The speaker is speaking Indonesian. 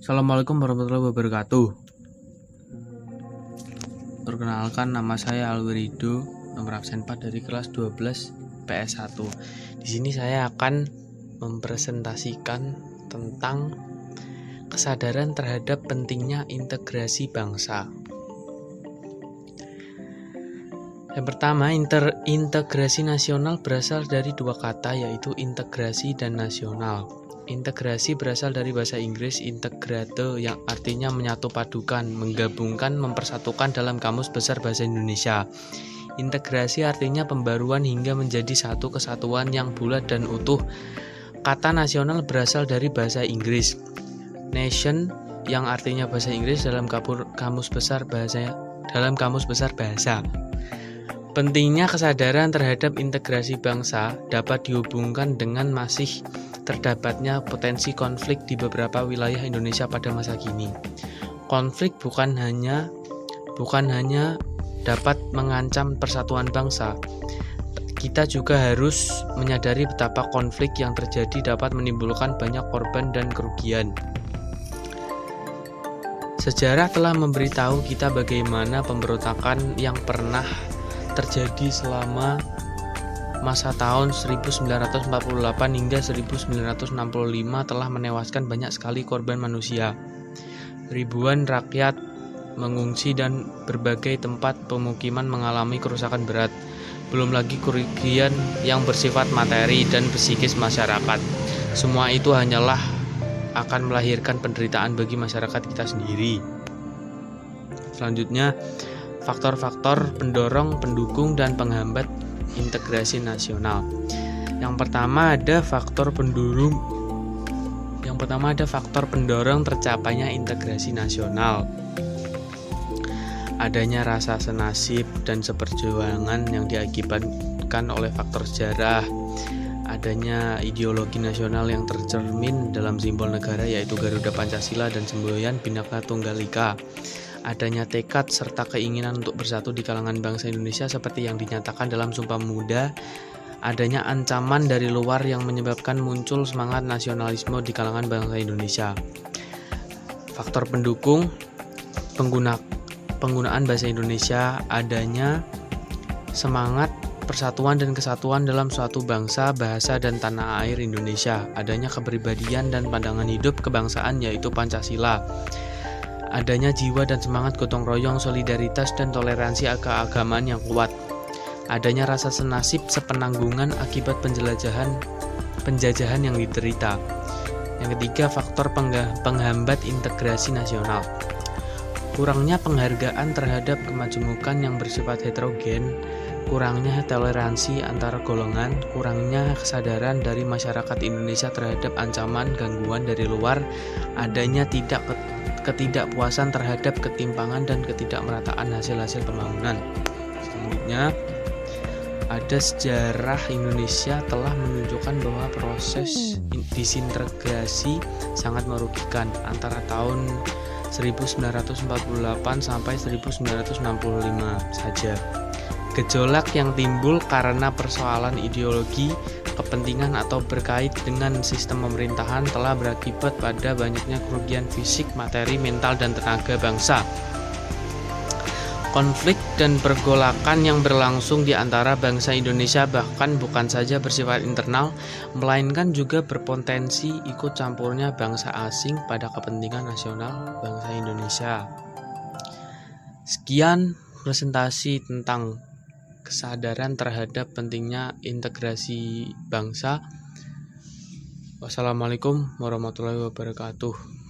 Assalamualaikum warahmatullahi wabarakatuh. Perkenalkan, nama saya Alwirido, nomor absen 4 dari kelas 12 PS1. Di sini saya akan mempresentasikan tentang kesadaran terhadap pentingnya integrasi bangsa. Yang pertama, integrasi nasional berasal dari dua kata, yaitu integrasi dan nasional. Integrasi berasal dari bahasa Inggris integrate, yang artinya menyatu padukan, menggabungkan, mempersatukan dalam Kamus Besar Bahasa Indonesia. Integrasi artinya pembaruan hingga menjadi satu kesatuan yang bulat dan utuh. Kata nasional berasal dari bahasa Inggris nation, yang artinya bahasa Inggris dalam Kamus Besar Bahasa. Pentingnya kesadaran terhadap integrasi bangsa dapat dihubungkan dengan masih terdapatnya potensi konflik di beberapa wilayah Indonesia pada masa kini. Konflik bukan hanya dapat mengancam persatuan bangsa. Kita juga harus menyadari betapa konflik yang terjadi dapat menimbulkan banyak korban dan kerugian. Sejarah telah memberitahu kita bagaimana pemberontakan yang pernah terjadi selama masa tahun 1948 hingga 1965 telah menewaskan banyak sekali korban manusia. Ribuan rakyat mengungsi dan berbagai tempat pemukiman mengalami kerusakan berat. Belum lagi kerugian yang bersifat materi dan psikis masyarakat. Semua itu hanyalah akan melahirkan penderitaan bagi masyarakat kita sendiri. Selanjutnya, faktor-faktor pendorong, pendukung, dan penghambat integrasi nasional. Yang pertama ada faktor pendorong tercapainya integrasi nasional. Adanya rasa senasib dan seperjuangan yang diakibatkan oleh faktor sejarah. Adanya ideologi nasional yang tercermin dalam simbol negara, yaitu Garuda Pancasila dan semboyan Bhinneka Tunggal Ika. Adanya tekad serta keinginan untuk bersatu di kalangan bangsa Indonesia seperti yang dinyatakan dalam Sumpah Pemuda. Adanya ancaman dari luar yang menyebabkan muncul semangat nasionalisme di kalangan bangsa Indonesia. Faktor pendukung, penggunaan bahasa Indonesia, adanya semangat persatuan dan kesatuan dalam suatu bangsa, bahasa, dan tanah air Indonesia. Adanya kepribadian dan pandangan hidup kebangsaan, yaitu Pancasila. Adanya jiwa dan semangat gotong royong, solidaritas, dan toleransi keagamaan yang kuat. Adanya rasa senasib sepenanggungan akibat penjajahan yang diderita. Yang ketiga, faktor penghambat integrasi nasional. Kurangnya penghargaan terhadap kemajemukan yang bersifat heterogen, kurangnya toleransi antar golongan, kurangnya kesadaran dari masyarakat Indonesia terhadap ancaman gangguan dari luar, adanya ketidakpuasan terhadap ketimpangan dan ketidakmerataan hasil-hasil pembangunan. Selanjutnya, ada sejarah Indonesia telah menunjukkan bahwa proses disintegrasi sangat merugikan antara tahun 1948 sampai 1965 saja. Gejolak yang timbul karena persoalan ideologi, kepentingan atau berkait dengan sistem pemerintahan telah berakibat pada banyaknya kerugian fisik, materi, mental, dan tenaga bangsa. Konflik dan pergolakan yang berlangsung di antara bangsa Indonesia bahkan bukan saja bersifat internal, melainkan juga berpotensi ikut campurnya bangsa asing pada kepentingan nasional bangsa Indonesia. Sekian presentasi tentang kesadaran terhadap pentingnya integrasi bangsa. Wassalamualaikum warahmatullahi wabarakatuh.